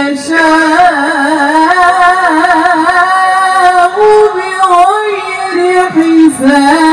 نشاء بغير حساب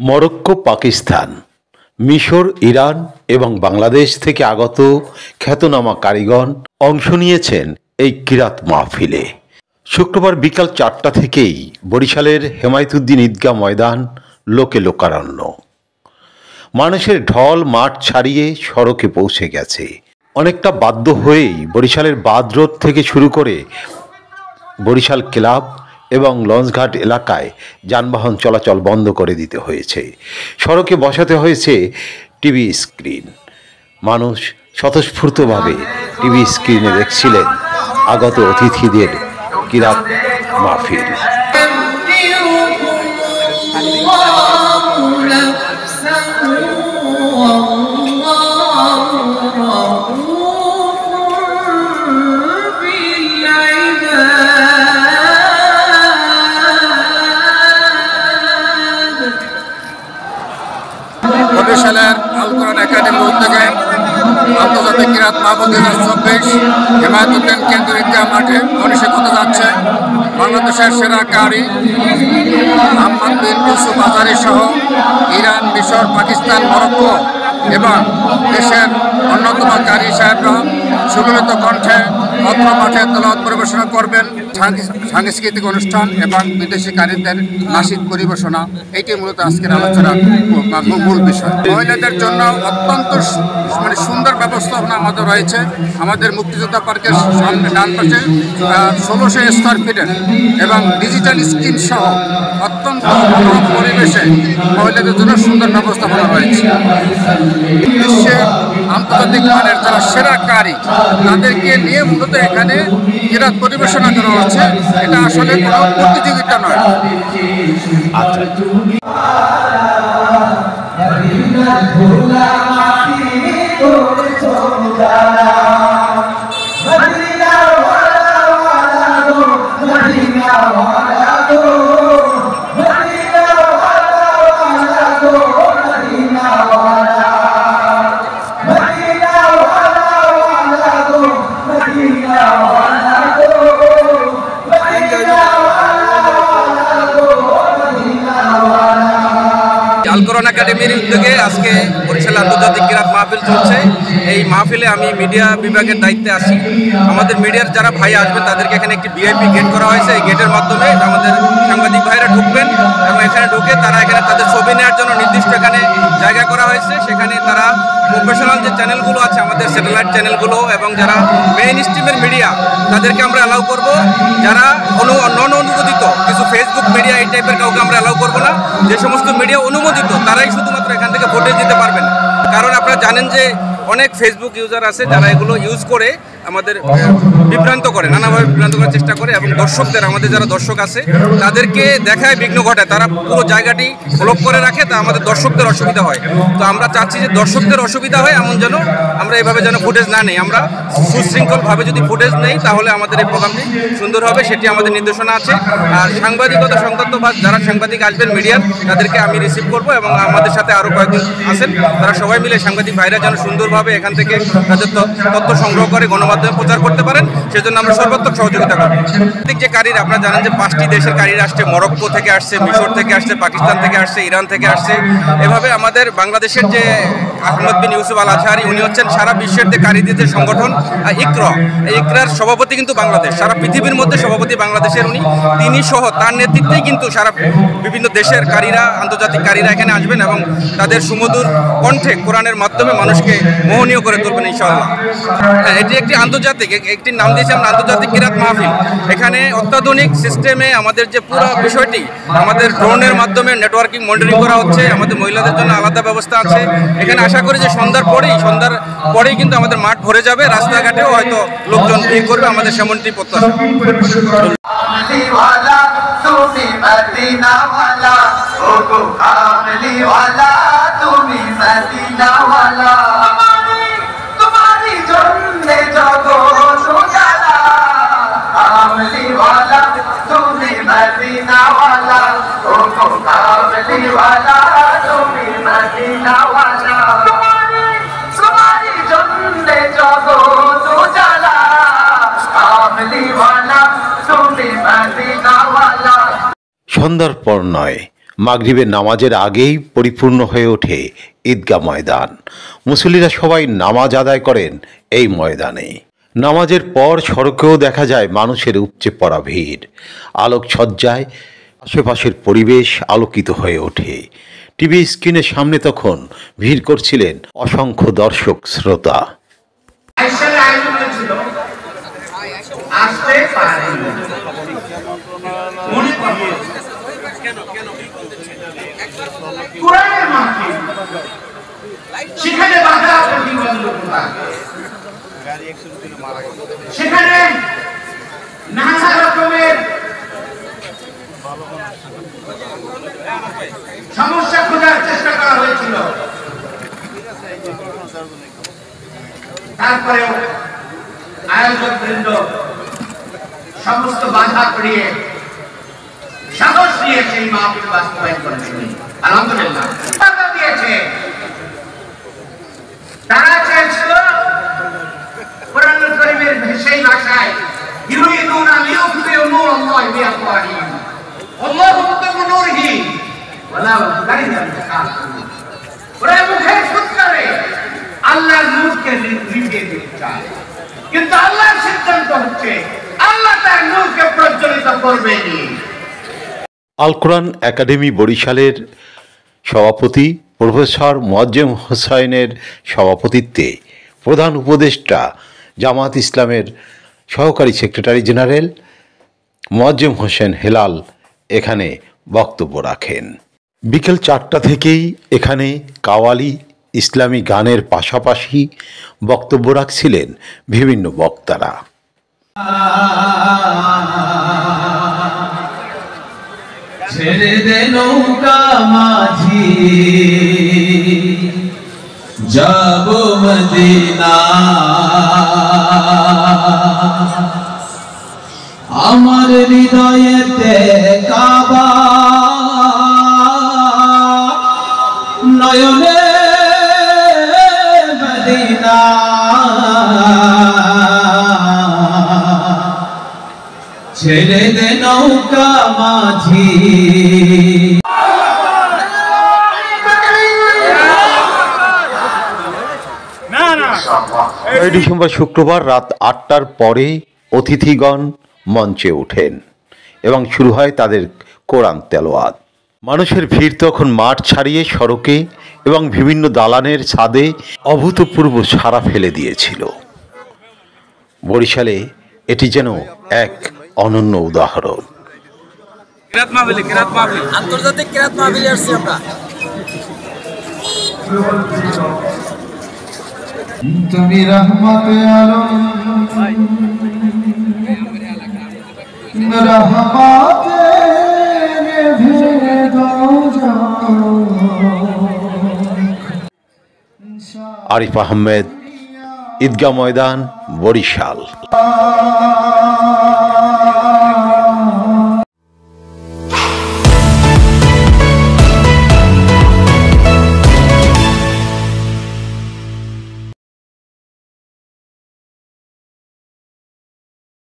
Morocco, Pakistan, মিশর, Iran এবং বাংলাদেশ থেকে আগত খ্যাতনামা কারিগণ অংশ নিয়েছেন এই কিরাত মাহফিলে। শুক্রবার বিকাল 4টা থেকেই বরিশালের হেমায়েতুদ্দিন ঈদগাহ ময়দান লোকে লোকারণ্য। মানুষের ঢল মাঠ ছাড়িয়ে সড়কে পৌঁছে গেছে। অনেকটা বাধ্য হয়েই বরিশালের বাদ রোড থেকে শুরু করে বরিশাল ক্লাব এবং লঞ্চঘাট এলাকায় যানবাহন চলাচল বন্ধ করে দিতে হয়েছে। সড়কে বসাতে হয়েছে টিভি স্ক্রিন। মানুষ স্বতঃস্ফূর্তভাবে টিভি স্ক্রিনে দেখছিলেন আগত অতিথিদের কিরাত মাহফিল। বরিশালের আল কোরআন একাডেমির উদ্যোগে আন্তর্জাতিক কিরাত মাহফিল 2024 হেমায়েতুদ্দিন কেন্দ্রীয় ঈদগাহ মাঠে অনুষ্ঠিত হতে যাচ্ছে। বাংলাদেশের সেরা কারি আহমদ বিন ইউসুফ আজহারি সহ ইরান, মিশর, পাকিস্তান, মরক্কো এবং দেশের অন্যতম কারি সাহেবরা সুললিত কণ্ঠে অত্র মাঠে তেলাওয়াত পরিবেশনা করবেন। সাংস্কৃতিক অনুষ্ঠান এবং বিদেশি কারিদের নাশিদ পরিবেশনা, এটি মূলত আজকের আলোচনার মূল বিষয়। মহিলাদের জন্য অত্যন্ত সুন্দর ব্যবস্থাপনা আমাদের রয়েছে। আমাদের মুক্তিযোদ্ধা পার্কের সামনে ডান পাশে 1600 স্কয়ার ফিটের এবং ডিজিটাল স্ক্রিন সহ অত্যন্ত পরিবেশে মহিলাদের জন্য সুন্দর ব্যবস্থাপনা রয়েছে। বিশ্বের আন্তর্জাতিক মানের যারা সেরা কারি তাদেরকে নিয়ে মূলত এখানে কিরাত পরিবেশনা করা হচ্ছে। এটা আসলে কোনো প্রতিযোগিতা নয়। আল কোরআন একাডেমির উদ্যোগে আজকে বরিশাল আন্তর্জাতিক কিরাত মাহফিল চলছে। এই মাহফিলে আমি মিডিয়া বিভাগের দায়িত্বে আছি। আমাদের মিডিয়ার যারা ভাই আসবেন তাদেরকে এখানে একটি ভিআইপি গেট করা হয়েছে। এই গেটের মাধ্যমে আমাদের সাংবাদিক ভাইরা ঢুকবেন এবং এখানে ঢুকে তারা এখানে তাদের ছবি নেওয়ার জন্য নির্দিষ্ট এখানে জায়গা করা হয়েছে। সেখানে তারা প্রফেশনাল যে চ্যানেলগুলো আছে আমাদের স্যাটেলাইট চ্যানেলগুলো এবং যারা মেইন স্ট্রিমের মিডিয়া তাদেরকে আমরা অ্যালাউ করব। যারা নন অনুমোদিত কিছু ফেসবুক মিডিয়া এই টাইপের কাউকে আমরা অ্যালাউ করবো না। যে সমস্ত মিডিয়া অনুমোদিত তারাই শুধুমাত্র এখান থেকে ফুটেজ দিতে পারবেন। কারণ আপনারা জানেন যে অনেক ফেসবুক ইউজার আছে যারা এগুলো ইউজ করে আমাদের বিভ্রান্ত করে, নানাভাবে বিভ্রান্ত করার চেষ্টা করে এবং দর্শকদের, আমাদের যারা দর্শক আছে তাদেরকে দেখায় বিঘ্ন ঘটায়। তারা পুরো জায়গাটি ব্লক করে রাখে, তা আমাদের দর্শকদের অসুবিধা হয়। তো আমরা চাচ্ছি যে দর্শকদের অসুবিধা হয় এমন যেন আমরা এইভাবে যেন ফুটেজ না নেই। আমরা সুশৃঙ্খলভাবে যদি ফুটেজ নেই তাহলে আমাদের এই প্রোগ্রামটি সুন্দর হবে, সেটি আমাদের নির্দেশনা আছে। আর সাংবাদিকতা সংক্রান্ত বা যারা সাংবাদিক আসবেন মিডিয়ার তাদেরকে আমি রিসিভ করব এবং আমাদের সাথে আরও কয়েকজন আছেন তারা সবাই মিলে সাংবাদিক ভাইরা যেন সুন্দরভাবে এখান থেকে তাদের তথ্য সংগ্রহ করে গণমাধ্যমে প্রচার করতে পারেন, সেজন্য আমরা সর্বাত্মক সহযোগিতা করব। যে কারীরা আপনারা জানেন যে 5টি দেশের কারীরা আসছে, মরক্কো থেকে আসছে, মিশর থেকে আসছে, পাকিস্তান থেকে আসছে, ইরান থেকে আসছে। এভাবে আমাদের বাংলাদেশের যে আহমদ বিন ইউসুফ আল আজহারি, উনি হচ্ছেন সারা বিশ্বের যে কারীদের যে সংগঠন ইকরা, এই ইকরার সভাপতি কিন্তু বাংলাদেশ, সারা পৃথিবীর মধ্যে সভাপতি বাংলাদেশের উনি। তিনি সহ তার নেতৃত্বেই কিন্তু সারা বিভিন্ন দেশের কারীরা, আন্তর্জাতিক কারীরা এখানে আসবেন এবং তাদের সুমধুর কণ্ঠে কোরআনের মাধ্যমে মানুষকে মোহনীয় করে তুলবেন ইনশাআল্লাহ। এটি একটি আন্তর্জাতিক, একটি নাম দিয়েছি আমরা আন্তর্জাতিক কিরাত মাহফিল। এখানে অত্যাধুনিক সিস্টেমে আমাদের যে পুরো বিষয়টি আমাদের ড্রোনের মাধ্যমে নেটওয়ার্কিং মনিটরিং করা হচ্ছে। আমাদের মহিলাদের জন্য আলাদা ব্যবস্থা আছে। এখানে আশা করি যে সন্ধ্যার পরেই কিন্তু আমাদের মাঠ ভরে যাবে, রাস্তাঘাটেও হয়তো লোকজন ভিড় করবে, আমাদের সেমনটি প্রত্যাশা। সন্ধ্যার পর নয়, মাগরিবের নামাজের আগেই পরিপূর্ণ হয়ে ওঠে ঈদগাহ ময়দান। মুসল্লিরা সবাই নামাজ আদায় করেন এই ময়দানে। নামাজের পর সড়কেও দেখা যায় মানুষের উপচে পড়া ভিড়। আলোকসজ্জায় আশেপাশের পরিবেশ আলোকিত হয়ে ওঠে। টিভি স্ক্রিনের সামনে তখন ভিড় করছিলেন অসংখ্য দর্শক শ্রোতা। সেখানে বাধা প্রতিবন্ধকতা, সেখানে নানা রকমের সমস্যা খোঁজার চেষ্টা করা হয়েছিল। তারপরেও আয়োজক বৃন্দ সমস্ত বাধা পেরিয়ে সাহস নিয়ে সেই মাহফিল বাস্তবায়ন করেছিলেন। আলহামদুলিল্লাহ দিয়েছে। তারা চেয়েছিল কোরআন কারীমের সেই ভাষায় ইউরিদুনা লিইউতফিউ নূরাল্লাহি বিআফওয়াহিহিম আল্লাহু মুতিম্মু নূরিহি ওয়ালাউ কারিহাল কাফিরুন। ওরা মুখের ফুৎকারে আল্লাহর নূরকে নিভিয়ে দিতে চায়, কিন্তু আল্লাহর সিদ্ধান্ত হচ্ছে আল্লাহ তার নূরকে প্রজ্বলিত করবেনই। আল কোরআন একাডেমি বরিশালের সভাপতি প্রফেসর মোয়াজ্জেম হোসাইনের সভাপতিত্বে প্রধান উপদেষ্টা জামাত ইসলামের সহকারী সেক্রেটারি জেনারেল মোয়াজ্জেম হোসেন হেলাল এখানে বক্তব্য রাখেন। বিকেল 4টা থেকেই এখানে কাওয়ালি ইসলামী গানের পাশাপাশি বক্তব্য রাখছিলেন বিভিন্ন বক্তারা। ছেড়ে দে নৌকা মাঝি, যাব মদিনা, আমার হৃদয়েতে কাবা, নয়নে মদিনা, ছেড়ে দে নৌকা মাঝি। 9 ডিসেম্বর শুক্রবার রাত 8টার পরে অতিথিগণ মঞ্চে ওঠেন এবং শুরু হয় তাদের কোরআন তেলাওয়াত। মানুষের ভিড় তখন মাঠ ছাড়িয়ে সড়কে এবং বিভিন্ন দালানের ছাদে অভূতপূর্ব সাড়া ফেলে দিয়েছিল। বরিশালে এটি যেন এক অনন্য উদাহরণ। কিরাত মাহফিল, আন্তর্জাতিক কিরাত মাহফিলে আসছি আমরা। তুমি রহমতে আলম, রহমতে আরিফ আহমেদ, ঈদগাহ ময়দান, বরিশাল।